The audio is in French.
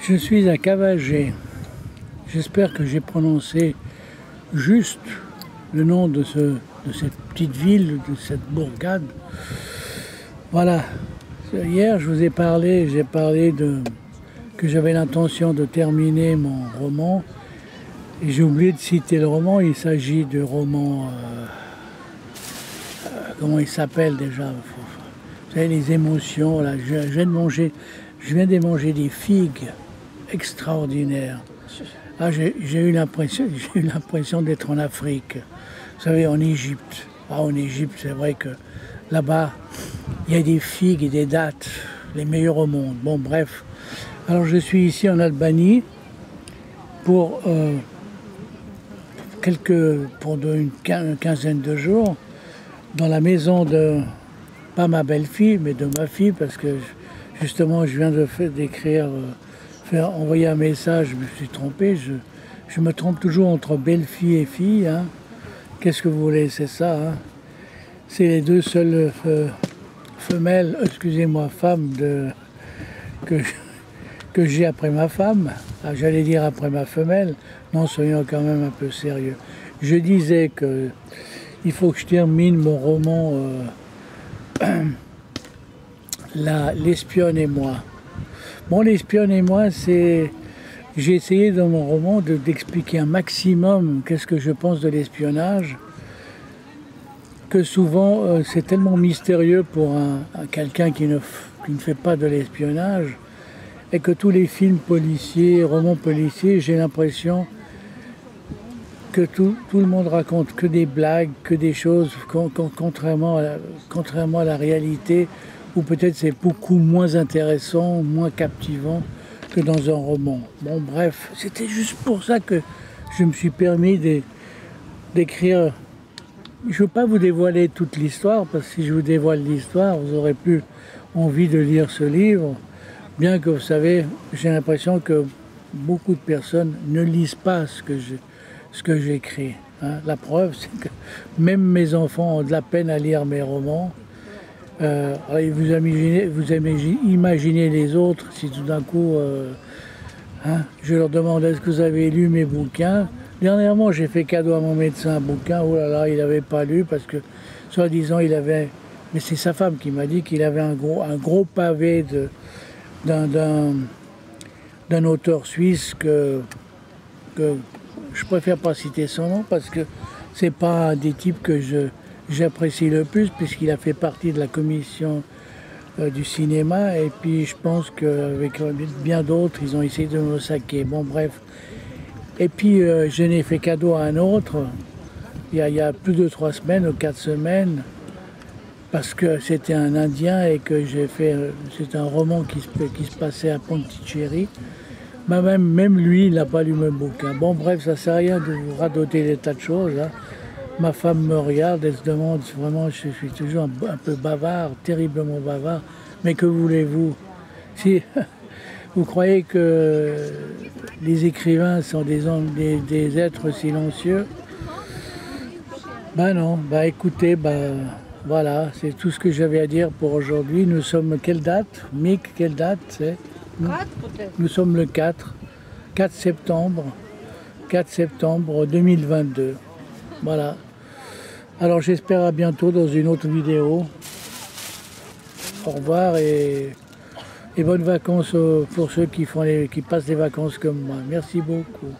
Je suis à Cavagé. J'espère que j'ai prononcé juste le nom de cette petite ville, de cette bourgade. Voilà. Hier, je vous ai parlé, que j'avais l'intention de terminer mon roman. Et j'ai oublié de citer le roman. Il s'agit du roman... comment il s'appelle déjà? Vous savez, les émotions. Là, je viens de manger des figues extraordinaires. Ah, j'ai eu l'impression d'être en Afrique. Vous savez, en Égypte. Ah, en Égypte, c'est vrai que là-bas, il y a des figues et des dattes, les meilleures au monde. Bon, bref. Alors, je suis ici en Albanie pour une quinzaine de jours, dans la maison de, pas ma belle-fille, mais de ma fille, parce que justement, je viens envoyer un message, je me suis trompé, je me trompe toujours entre belle-fille et fille, hein. Qu'est-ce que vous voulez, c'est ça, hein. C'est les deux seules femmes que j'ai après ma femme. Ah, j'allais dire après ma femelle. Non, soyons quand même un peu sérieux. Je disais que il faut que je termine mon roman L'espionne et moi. Bon, l'espionne et moi, j'ai essayé dans mon roman d'expliquer un maximum qu'est-ce que je pense de l'espionnage, que souvent c'est tellement mystérieux pour quelqu'un qui ne fait pas de l'espionnage, et que tous les films policiers, romans policiers, j'ai l'impression que tout le monde raconte que des blagues, que des choses, contrairement à la réalité, où peut-être c'est beaucoup moins intéressant, moins captivant que dans un roman. Bon, bref, c'était juste pour ça que je me suis permis d'écrire. Je ne veux pas vous dévoiler toute l'histoire, parce que si je vous dévoile l'histoire, vous n'aurez plus envie de lire ce livre. Bien que, vous savez, j'ai l'impression que beaucoup de personnes ne lisent pas ce que j'écris. Hein. La preuve, c'est que même mes enfants ont de la peine à lire mes romans. Vous imaginez les autres si tout d'un coup, je leur demande est-ce que vous avez lu mes bouquins. Dernièrement, j'ai fait cadeau à mon médecin un bouquin. Oh là là, il n'avait pas lu parce que, soi-disant, mais c'est sa femme qui m'a dit qu'il avait un gros pavé d'un auteur suisse que je préfère pas citer son nom parce que c'est pas un des types que j'apprécie le plus, puisqu'il a fait partie de la commission du cinéma, et puis je pense qu'avec bien d'autres, ils ont essayé de me saquer. Bon, bref. Et puis je n'ai fait cadeau à un autre il y a plus de 3 semaines ou 4 semaines, parce que c'était un Indien et que c'est un roman qui se passait à Pondicherry. Même lui, il n'a pas lu mon bouquin. Bon, bref, ça ne sert à rien de vous radoter des tas de choses, hein. Ma femme me regarde, elle se demande, vraiment, je suis toujours un peu bavard, terriblement bavard. Mais que voulez-vous? Si vous croyez que les écrivains sont des êtres silencieux, ben non, écoutez, voilà, c'est tout ce que j'avais à dire pour aujourd'hui. Nous sommes, quelle date? Mick, quelle date c'est? 4 peut-être. Nous sommes le 4 septembre 2022. Voilà. Alors j'espère à bientôt dans une autre vidéo. Au revoir et bonnes vacances pour ceux qui passent des vacances comme moi. Merci beaucoup.